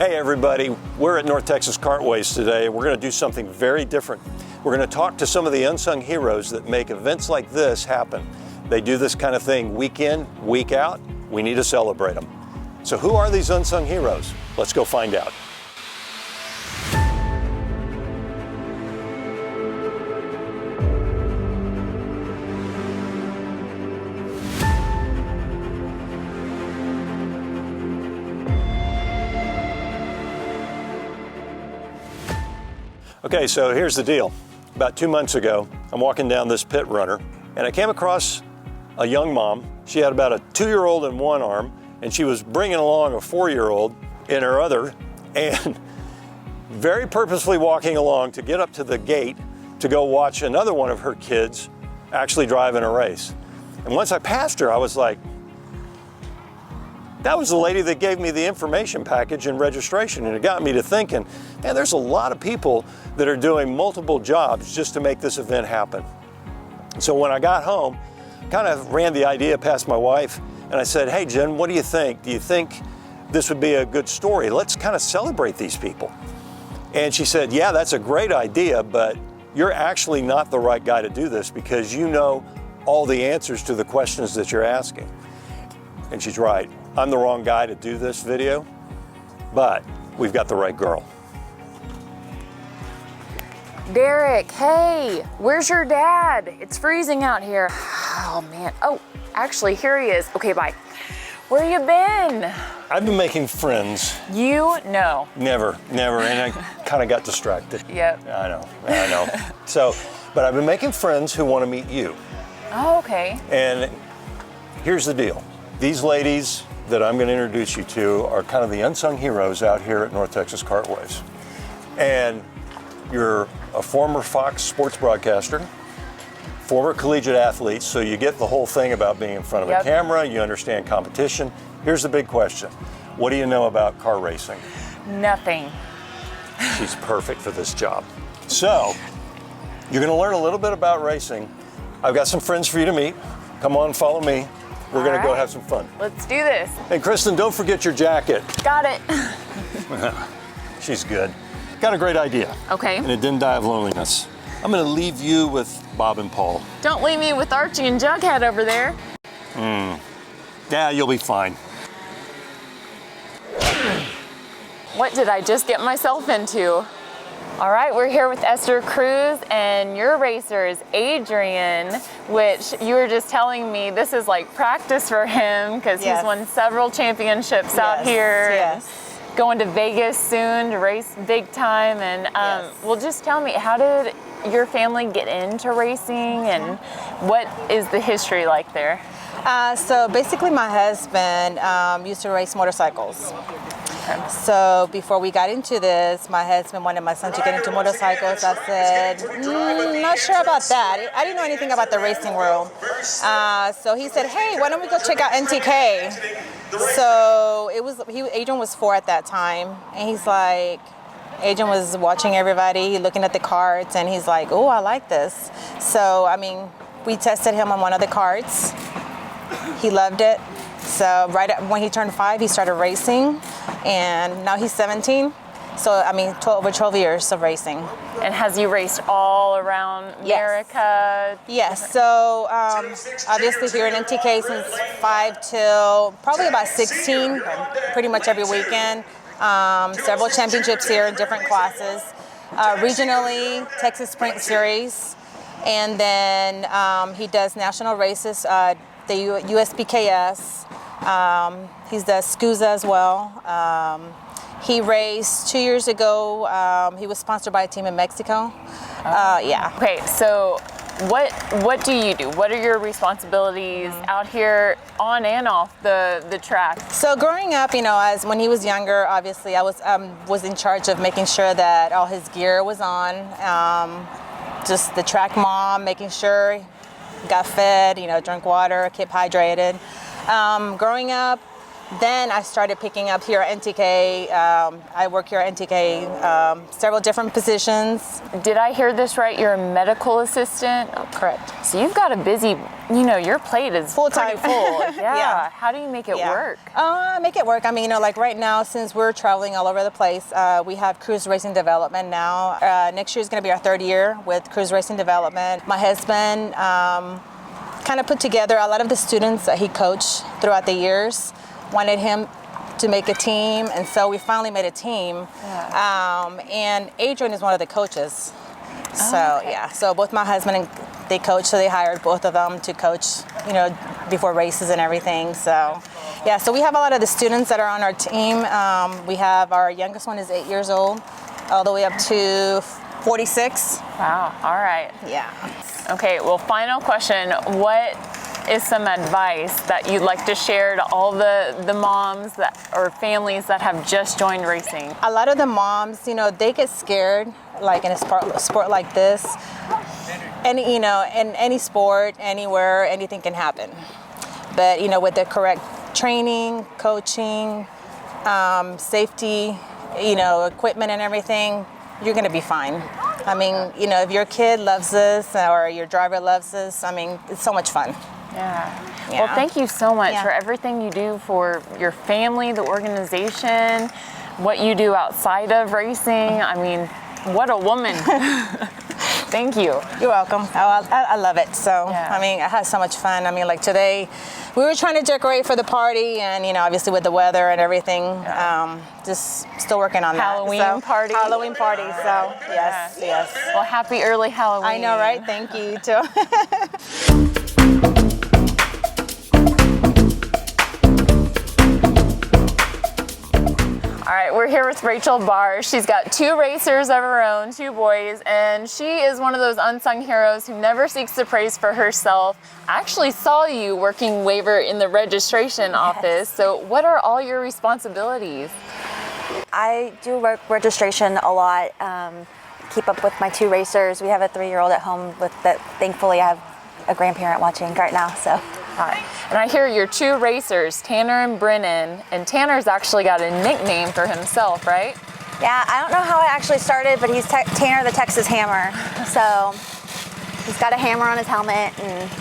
Hey everybody, we're at North Texas Kartways today. We're going to do something very different. We're going to talk to some of the unsung heroes that make events like this happen. They do this kind of thing week in, week out. We need to celebrate them. So who are these unsung heroes? Let's go find out. Okay, so here's the deal. About 2 months ago, I'm walking down this pit runner and I came across a young mom. She had about a 2-year-old in one arm and she was bringing along a 4-year-old in her other, and very purposefully walking along to get up to the gate to go watch another one of her kids actually drive in a race. And once I passed her, I was like, that was the lady that gave me the information package and registration, and it got me to thinking, man, there's a lot of people that are doing multiple jobs just to make this event happen. So when I got home, kind of ran the idea past my wife, and I said, hey Jen, what do you think? Do you think this would be a good story? Let's kind of celebrate these people. And she said, yeah, that's a great idea, but you're actually not the right guy to do this because you know all the answers to the questions that you're asking. And she's right. I'm the wrong guy to do this video, but we've got the right girl. Derek, hey, where's your dad? It's freezing out here. Oh man, oh, actually here he is. Okay, bye. Where you been? I've been making friends. You? No. Never, and I kind of got distracted. Yep. I know. So, but I've been making friends who want to meet you. Oh, okay. And here's the deal. These ladies that I'm going to introduce you to are kind of the unsung heroes out here at North Texas Kartways. And you're a former Fox sports broadcaster, former collegiate athlete, so you get the whole thing about being in front of a camera, you understand competition. Here's the big question. What do you know about car racing? Nothing. She's perfect for this job. So, you're going to learn a little bit about racing. I've got some friends for you to meet. Come on, follow me. We're going to go have some fun. Let's do this. And Kristen, don't forget your jacket. Got it. She's good. Got a great idea. Okay. And it didn't die of loneliness. I'm going to leave you with Bob and Paul. Don't leave me with Archie and Jughead over there. Yeah, you'll be fine. What did I just get myself into? All right, we're here with Esther Cruz and your racer is Adrian, which you were just telling me this is like practice for him because he's won several championships out here. Yes. Going to Vegas soon to race big time. And well, just tell me, how did your family get into racing and what is the history like there? So basically my husband used to race motorcycles. So before we got into this, my husband wanted my son to get into motorcycles. I said, not sure about that. I didn't know anything about the racing world. So he said, hey, why don't we go check out NTK? So Adrian was 4 at that time. And he's like, Adrian was watching everybody, looking at the carts, and he's like, oh, I like this. So, I mean, we tested him on one of the carts. He loved it. So right when he turned 5, he started racing, and now he's 17. So, I mean, over 12 years of racing. And has he raced all around America? Yes, so obviously here in NTK since 5 till probably about 16, pretty much every weekend. Several championships here in different classes. Regionally, Texas Sprint Series, and then he does national races, the USBKS. He does SCUSA as well. He raced 2 years ago. He was sponsored by a team in Mexico. Yeah. Okay, so what do you do? What are your responsibilities out here on and off the track? So growing up, you know, as when he was younger, obviously I was in charge of making sure that all his gear was on. Just the track mom, making sure he got fed, you know, drank water, kept hydrated. Growing up, Then I started picking up here at NTK. I work here at NTK, several different positions. Did I hear this right? You're a medical assistant? Correct. So you've got a busy, your plate is Full-time. pretty full. Yeah. Yeah. How do you make it work? Make it work. I mean, like right now, since we're traveling all over the place, we have cruise racing development now. Next year is going to be our 3rd year with cruise racing development. My husband kind of put together a lot of the students that he coached throughout the years, wanted him to make a team, and so we finally made a team. Yeah. And Adrian is one of the coaches. So so both my husband and they coach, so they hired both of them to coach, before races and everything. So so we have a lot of the students that are on our team. We have our youngest one is 8 years old, all the way up to 46. Wow. All right. Yeah. Okay. Well, final question. What is some advice that you'd like to share to all the moms or families that have just joined racing? A lot of the moms, they get scared, like in a sport like this. And, in any sport, anywhere, anything can happen. But, with the correct training, coaching, safety, equipment and everything, you're going to be fine. I mean, if your kid loves this or your driver loves this, I mean, it's so much fun. Yeah. Well, thank you so much for everything you do for your family, the organization, what you do outside of racing. I mean, what a woman. Thank you. You're welcome. I love it. So, I mean, I had so much fun. I mean, like today, we were trying to decorate for the party and, obviously with the weather and everything, just still working on Halloween that. party. Halloween party. So, yes. Well, happy early Halloween. I know, right? Thank you, you too. All right, we're here with Rachel Barr. She's got 2 racers of her own, 2 boys, and she is one of those unsung heroes who never seeks the praise for herself. I actually saw you working waiver in the registration office, so what are all your responsibilities? I do work registration a lot, keep up with my 2 racers. We have a 3-year-old at home that thankfully I have a grandparent watching right now, so. Hi. And I hear your 2 racers, Tanner and Brennan, and Tanner's actually got a nickname for himself, right? Yeah, I don't know how it actually started, but he's Tanner the Texas Hammer. So he's got a hammer on his helmet. And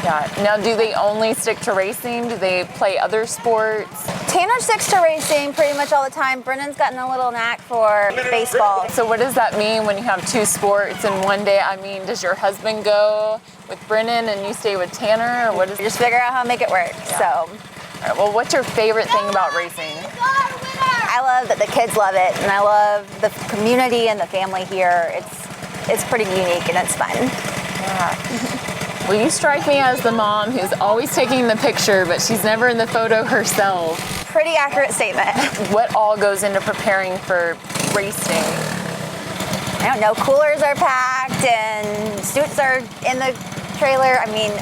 Now, do they only stick to racing? Do they play other sports? Tanner sticks to racing pretty much all the time. Brennan's gotten a little knack for baseball. So what does that mean when you have 2 sports in one day? I mean, does your husband go with Brennan and you stay with Tanner, or what is it? Just figure out how to make it work. So, all right, well, what's your favorite thing about racing? I love that the kids love it, and I love the community and the family here. It's pretty unique and it's fun. Yeah. Well, you strike me as the mom who's always taking the picture, but she's never in the photo herself. Pretty accurate statement. What all goes into preparing for race day? I don't know, coolers are packed and suits are in the trailer. I mean,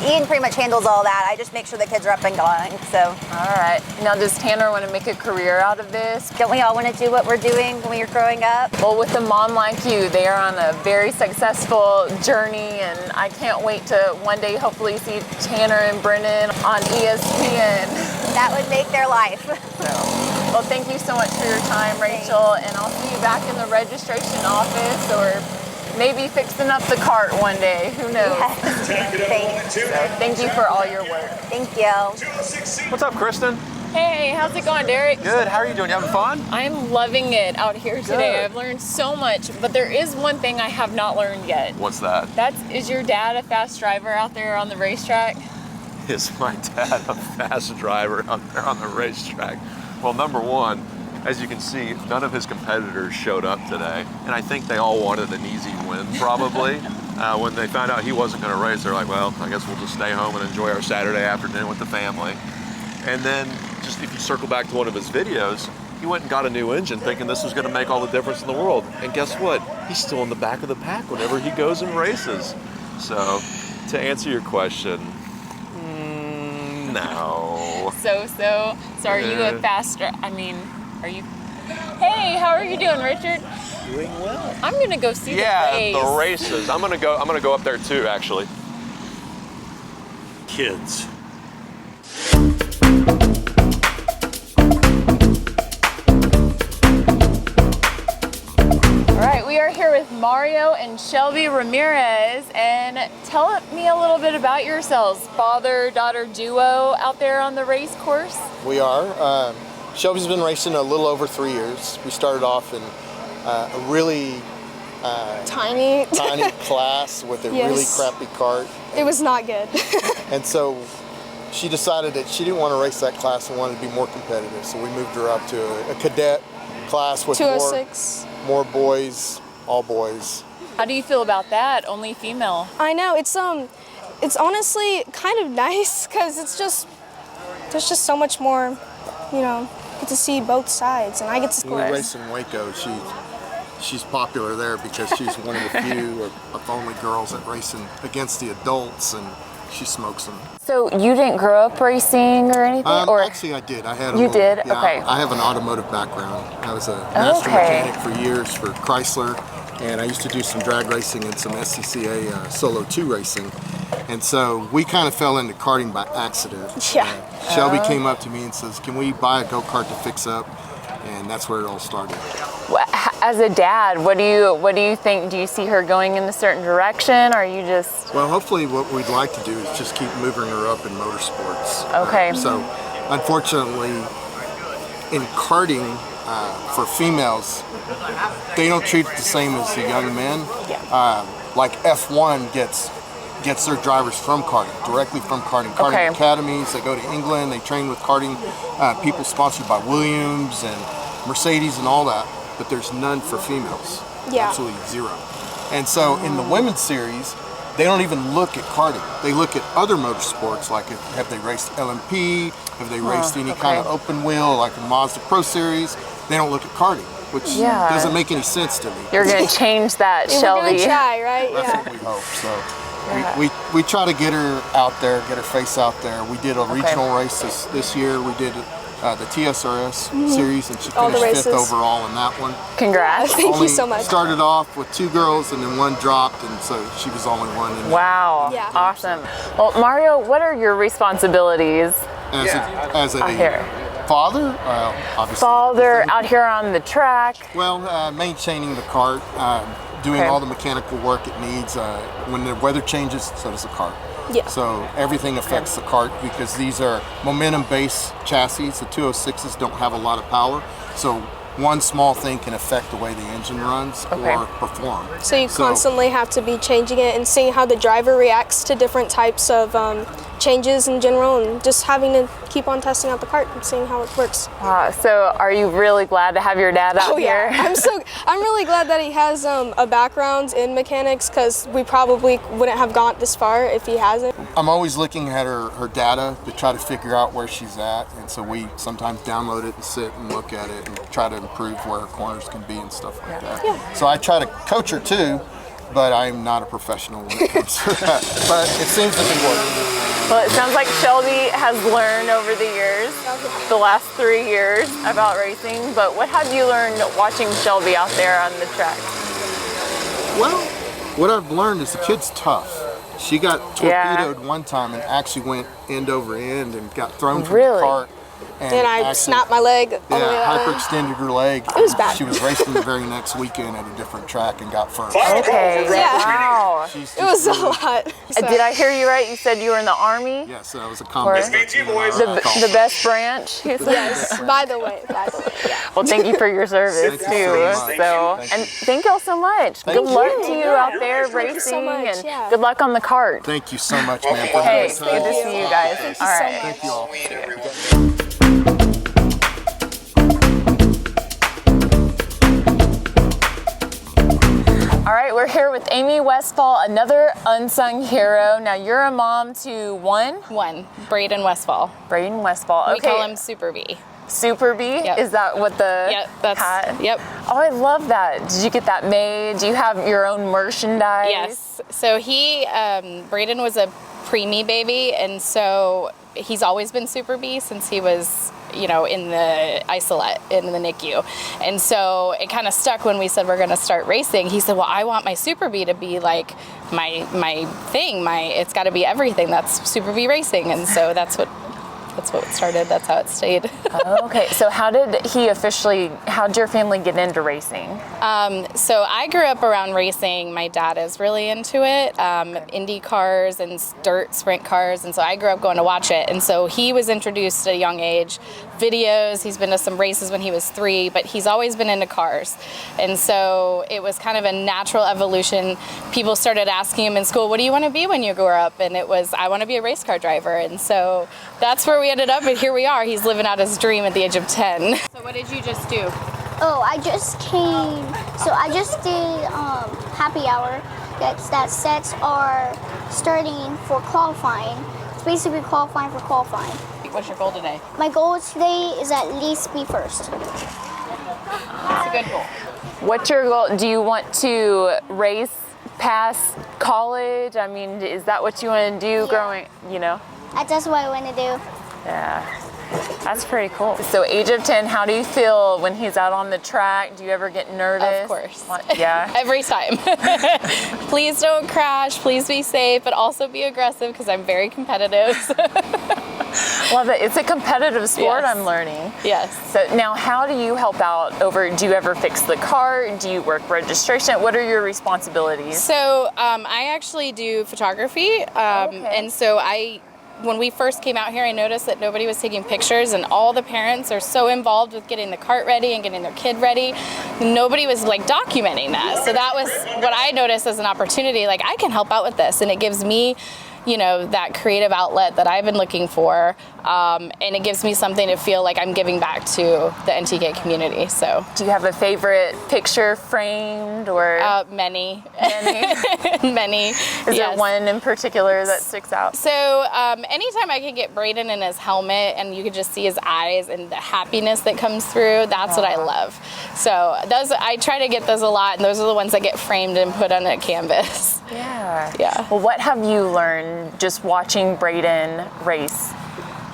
Ian pretty much handles all that. I just make sure the kids are up and going, so. All right. Now, does Tanner want to make a career out of this? Don't we all want to do what we're doing when we were growing up? Well, with a mom like you, they are on a very successful journey, and I can't wait to one day hopefully see Tanner and Brennan on ESPN. That would make their life. Well, thank you so much for your time, Rachel, and I'll see you back in the registration office or maybe fixing up the cart one day. Who knows? Yes. Thanks. So, thank you for all your work. Thank you. What's up, Kristen? Hey, how's it going, Derek? Good. How are you doing? You having fun? I'm loving it out here today. Good. I've learned so much, but there is one thing I have not learned yet. What's that? Is your dad a fast driver out there on the racetrack? Is my dad a fast driver out there on the racetrack? Well, number one, as you can see, none of his competitors showed up today, and I think they all wanted an easy win, probably. When they found out he wasn't going to race, they're like, well, I guess we'll just stay home and enjoy our Saturday afternoon with the family. And then, just if you circle back to one of his videos, he went and got a new engine thinking this was going to make all the difference in the world. And guess what? He's still in the back of the pack whenever he goes and races. So, to answer your question, no. So are you a fast are you? Hey, how are you doing, Richard? Doing well. I'm gonna go see the race. The races. I'm gonna go up there too, actually. Kids. with Mario and Shelby Ramirez, and tell me a little bit about yourselves. Father-daughter duo out there on the race course? We are. Shelby's been racing a little over 3 years. We started off in a really tiny class with a Yes. really crappy kart. It was not good. And so she decided that she didn't want to race that class and wanted to be more competitive. So we moved her up to a cadet class with 206. more boys, all boys. How do you feel about that? Only female. I know, it's honestly kind of nice because there's just so much more, get to see both sides, and I get to When we race in Waco, she's popular there because she's one of the few of only girls that racing against the adults, and she smokes them. So you didn't grow up racing or anything? Actually, I did. I had. You did? Yeah, Okay. I have an automotive background. I was a master mechanic for years for Chrysler, and I used to do some drag racing and some SCCA Solo 2 racing. And so we kind of fell into karting by accident. Yeah. Shelby came up to me and says, "Can we buy a go-kart to fix up?" And that's where it all started. As a dad, what do you think? Do you see her going in a certain direction, or are you just... Well, hopefully what we'd like to do is just keep moving her up in motorsports. Okay. So, unfortunately, in karting, for females, they don't treat it the same as the young men. Like F1 gets their drivers from karting, directly from karting. Karting academies, they go to England, they train with karting people sponsored by Williams and Mercedes and all that, but there's none for females. Yeah. Absolutely zero. And so in the women's series, they don't even look at karting. They look at other motorsports, like have they raced LMP, have they raced any kind of open wheel, like the Mazda Pro Series. They don't look at karting, which doesn't make any sense to me. You're going to change that, Shelby. We're going to try, right? That's what we hope. So we try to get her out there, get her face out there. We did a regional race this year. We did the TSRS series, and she finished 5th overall in that one. Congrats. Thank you so much. Started off with 2 girls, and then 1 dropped, and so she was the only one. Wow. Yeah. Awesome. Well, Mario, what are your responsibilities As a out here? father? Obviously. Father out here on the track. Well, maintaining the cart, doing all the mechanical work it needs. When the weather changes, so does the cart. Yeah. So everything affects the cart because these are momentum-based chassis. The 206s don't have a lot of power, so one small thing can affect the way the engine runs or perform. So you constantly have to be changing it and seeing how the driver reacts to different types of changes in general, and just having to keep on testing out the cart and seeing how it works. So are you really glad to have your dad out here? I'm really glad that he has a background in mechanics, because we probably wouldn't have gone this far if he hasn't. I'm always looking at her data to try to figure out where she's at, and so we sometimes download it and sit and look at it and try to improve where her corners can be and stuff like that. Yeah. So I try to coach her too, but I'm not a professional when it comes to that. But it seems to be working. Well, it sounds like Shelby has learned over the years, the last 3 years, about racing. But what have you learned watching Shelby out there on the track? Well, what I've learned is the kid's tough. She got torpedoed one time and actually went end over end and got thrown from the cart. And I snapped my leg. Hyperextended her leg. It was bad. She was racing the very next weekend at a different track and got first. Okay. Yeah. Wow. It was a lot. So. Did I hear you right? You said you were in the Army? Yes, that was a combat. The best branch? Yes, by the way, yeah. Well, thank you for your service too. Thank y'all so much. Good luck to you out there racing, and good luck on the cart. Thank you so much, man. Hey, it's good to see you guys. All right. Thank you all. All right, we're here with Amy Westfall, another unsung hero. Now, you're a mom to one, Braden Westfall. Braden Westfall. Okay. We call him Super B. Super B? Yep. Is that what the hat? Yep. Oh, I love that. Did you get that made? Do you have your own merchandise? Yes. So Braden was a preemie baby, and so he's always been Super B since he was, in the isolate, in the NICU. And so it kind of stuck when we said we're going to start racing. He said, well, I want my Super B to be like my thing. It's got to be everything. That's Super B racing. And so that's what that's what started. That's how it stayed. Okay, so how'd your family get into racing? So I grew up around racing. My dad is really into it, Indy cars and dirt sprint cars, and so I grew up going to watch it. And so he was introduced at a young age, videos. He's been to some races when he was 3, but he's always been into cars. And so it was kind of a natural evolution. People started asking him in school, what do you want to be when you grow up? And it was, I want to be a race car driver. And so that's where we ended up, and here we are. He's living out his dream at the age of 10. So what did you just do? Oh, I just did happy hour. That sets are starting for qualifying. It's basically qualifying for qualifying. What's your goal today? My goal today is at least be first. That's a good goal. What's your goal? Do you want to race past college? I mean, is that what you want to do growing, That's what I want to do. Yeah. That's pretty cool. So age of 10, how do you feel when he's out on the track? Do you ever get nervous? Of course. Yeah. Every time. Please don't crash. Please be safe, but also be aggressive because I'm very competitive. Love it. It's a competitive sport, Yes. I'm learning. Yes. So now how do you help out do you ever fix the car? Do you work registration? What are your responsibilities? So I actually do photography. And so when we first came out here, I noticed that nobody was taking pictures, and all the parents are so involved with getting the cart ready and getting their kid ready. Nobody was documenting that. So that was what I noticed as an opportunity. I can help out with this, and it gives me, that creative outlet that I've been looking for, and it gives me something to feel like I'm giving back to the NTK community. So, do you have a favorite picture framed or? Many. Many. Is there one in particular that sticks out? So anytime I can get Braden in his helmet and you can just see his eyes and the happiness that comes through, that's what I love. So I try to get those a lot, and those are the ones that get framed and put on a canvas. Yeah. Well, what have you learned just watching Braden race?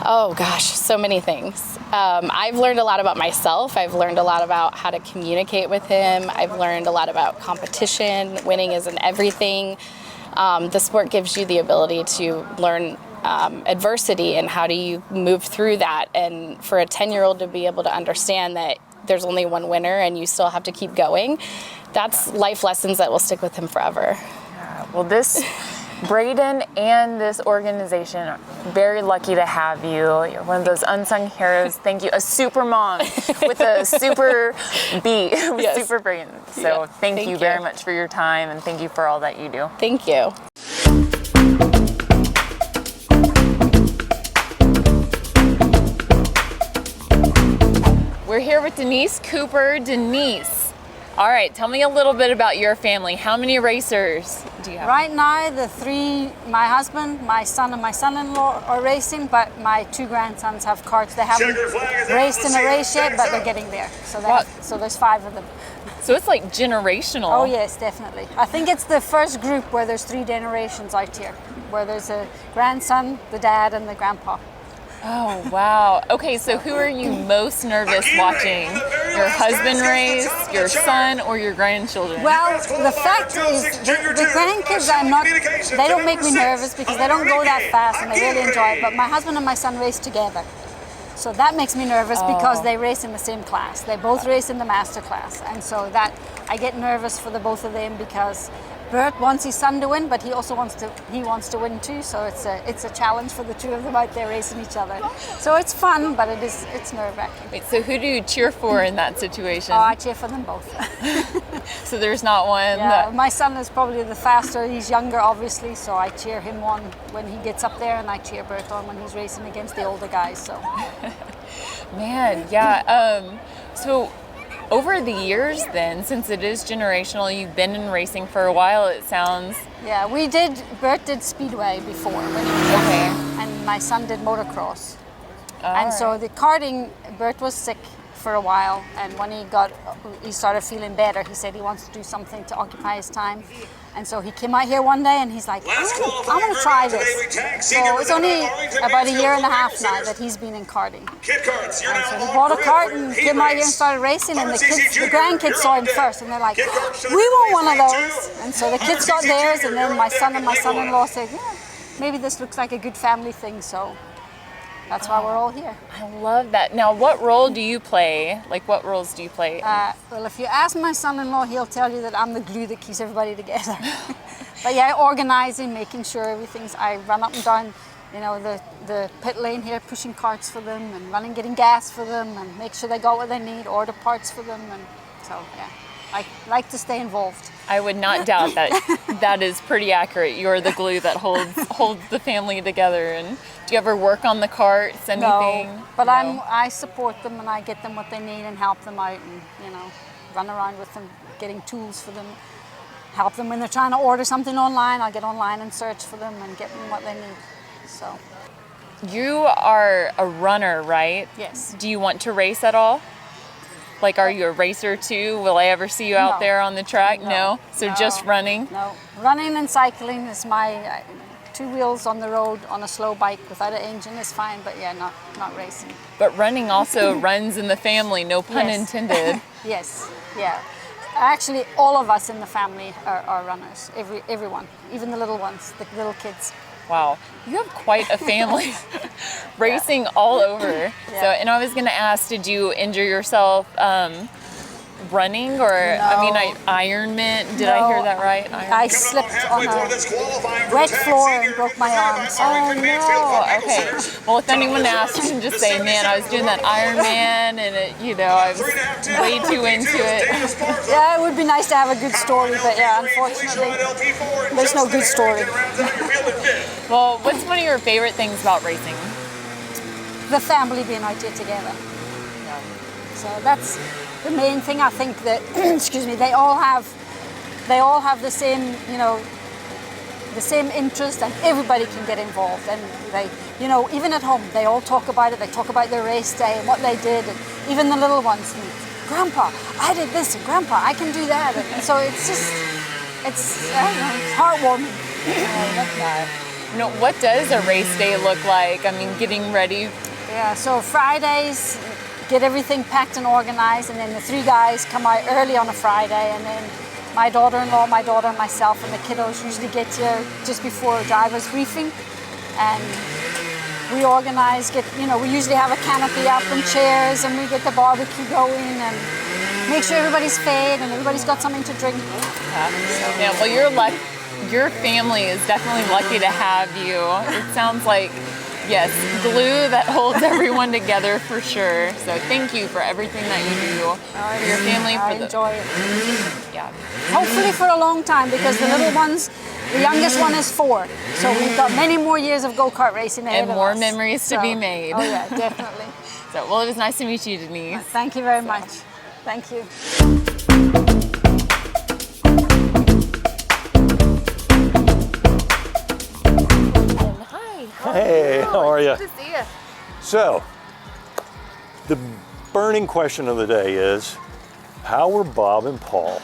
Oh gosh, so many things. I've learned a lot about myself. I've learned a lot about how to communicate with him. I've learned a lot about competition. Winning isn't everything. The sport gives you the ability to learn adversity and how do you move through that. And for a 10-year-old to be able to understand that there's only one winner and you still have to keep going, that's life lessons that will stick with him forever. Well, Braden and this organization are very lucky to have you. You're one of those unsung heroes. Thank you. A super mom with a super beat with super brain. So thank you very much for your time, and thank you for all that you do. Thank you. We're here with Denise Cooper. Denise, all right, tell me a little bit about your family. How many racers do you have? Right now, the 3, my husband, my son, and my son-in-law are racing, but my 2 grandsons have carts. They haven't raced in a race yet, but they're getting there. So there's 5 of them. So it's generational. Oh yes, definitely. I think it's the first group where there's 3 generations out here, where there's a grandson, the dad, and the grandpa. Oh, wow. Okay, so who are you most nervous watching? Your husband race, your son, or your grandchildren? Well, the fact is, the grandkids they don't make me nervous because they don't go that fast and they really enjoy it. But my husband and my son race together. So that makes me nervous because they race in the same class. They both race in the master class. And so I get nervous for the both of them because Bert wants his son to win, but he also wants to win too. So it's a challenge for the 2 of them out there racing each other. So it's fun, but it's nerve-wracking. Wait, so who do you cheer for in that situation? Oh, I cheer for them both. So there's not one? Yeah, my son is probably the faster. He's younger, obviously, so I cheer him on when he gets up there, and I cheer Bert on when he's racing against the older guys. So, man, yeah. So over the years then, since it is generational, you've been in racing for a while, it sounds. Yeah, Bert did speedway before when he was younger, and my son did motocross. So the karting, Bert was sick for a while, and when he started feeling better, he said he wants to do something to occupy his time. And so he came out here one day and he's like, I'm going to try this. So it's only about a year and a half now that he's been in karting. And so he bought a cart and came out here and started racing, and the grandkids saw him first and they're like, we want one of those. And so the kids got theirs, and then my son and my son-in-law said, yeah, maybe this looks like a good family thing. So That's why we're all here. I love that. Now, what role do you play? Like, what roles do you play? Well, if you ask my son-in-law, he'll tell you that I'm the glue that keeps everybody together. But yeah, organizing, making sure I run up and down, the pit lane here, pushing carts for them and running, getting gas for them and make sure they got what they need, order parts for them. And so, yeah, I like to stay involved. I would not doubt that. That is pretty accurate. You're the glue that holds the family together. And do you ever work on the carts, anything? No, but I support them and I get them what they need and help them out and, run around with them, getting tools for them. Help them when they're trying to order something online. I'll get online and search for them and get them what they need. So. You are a runner, right? Yes. Do you want to race at all? Like, are you a racer too? Will I ever see you out there on the track? No? So just running? No. Running and cycling is my 2 wheels on the road on a slow bike without an engine is fine, but yeah, not racing. But running also runs in the family, no pun intended. Yes, yeah. Actually, all of us in the family are runners, everyone, even the little ones, the little kids. Wow, you have quite a family racing all over. Yeah. So, and I was going to ask, did you injure yourself running or, no. Ironman? Did I hear that right? I slipped on a wet floor and broke my arm. So. Oh no, okay. Well, if anyone asks, you can just say, man, I was doing that Ironman and I was way too into it. Yeah, it would be nice to have a good story, but yeah, unfortunately, there's no good story. Well, what's one of your favorite things about racing? The family being out here together. Yeah. So that's the main thing. I think that excuse me, they all have the same, the same interest, and everybody can get involved. And they, even at home, they all talk about it. They talk about their race day and what they did, and even the little ones. Grandpa, I did this, and Grandpa, I can do that. And so it's heartwarming. I love that. What does a race day look like? Getting ready. Yeah, so Fridays, get everything packed and organized, and then the 3 guys come out early on a Friday, and then my daughter-in-law, my daughter, and myself, and the kiddos usually get here just before driver's briefing, and we organize, we usually have a canopy up and chairs, and we get the barbecue going, and make sure everybody's fed and everybody's got something to drink. Yeah, well, your family is definitely lucky to have you. It sounds like, yes, glue that holds everyone together for sure. So thank you for everything that you do for your family. I enjoy it. Yeah. Hopefully for a long time, because the little ones, the youngest one is 4. So we've got many more years of go-kart racing ahead of us. And more memories to be made. Oh yeah, definitely. So, well, it was nice to meet you, Denise. Thank you very much. Thank you. Hey, how are you? Good to see you. So, the burning question of the day is, how were Bob and Paul?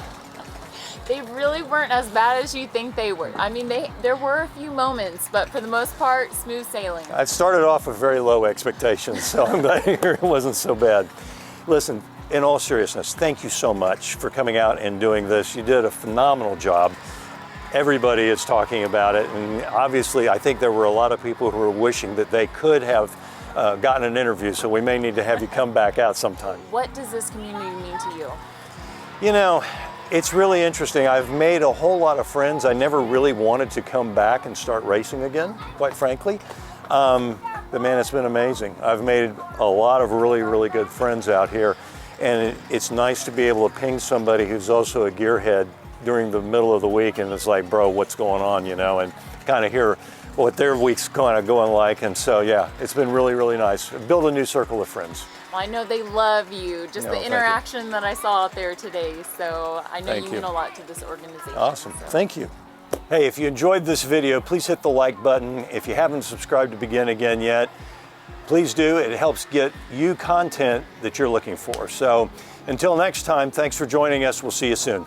They really weren't as bad as you think they were. There were a few moments, but for the most part, smooth sailing. I started off with very low expectations, so I'm glad to hear it wasn't so bad. Listen, in all seriousness, thank you so much for coming out and doing this. You did a phenomenal job. Everybody is talking about it, and obviously I think there were a lot of people who were wishing that they could have gotten an interview, so we may need to have you come back out sometime. What does this community mean to you? It's really interesting. I've made a whole lot of friends. I never really wanted to come back and start racing again, quite frankly. But man, it's been amazing. I've made a lot of really, really good friends out here, and it's nice to be able to ping somebody who's also a gearhead during the middle of the week, and it's like, bro, what's going on, and kind of hear what their week's kind of going like. And so, yeah, it's been really, really nice. Build a new circle of friends. Well, I know they love you, just the interaction that I saw out there today. So I know you mean a lot to this organization. Awesome, thank you. Hey, if you enjoyed this video, please hit the like button. If you haven't subscribed to Begin Again yet, please do. It helps get you content that you're looking for. So until next time, thanks for joining us. We'll see you soon.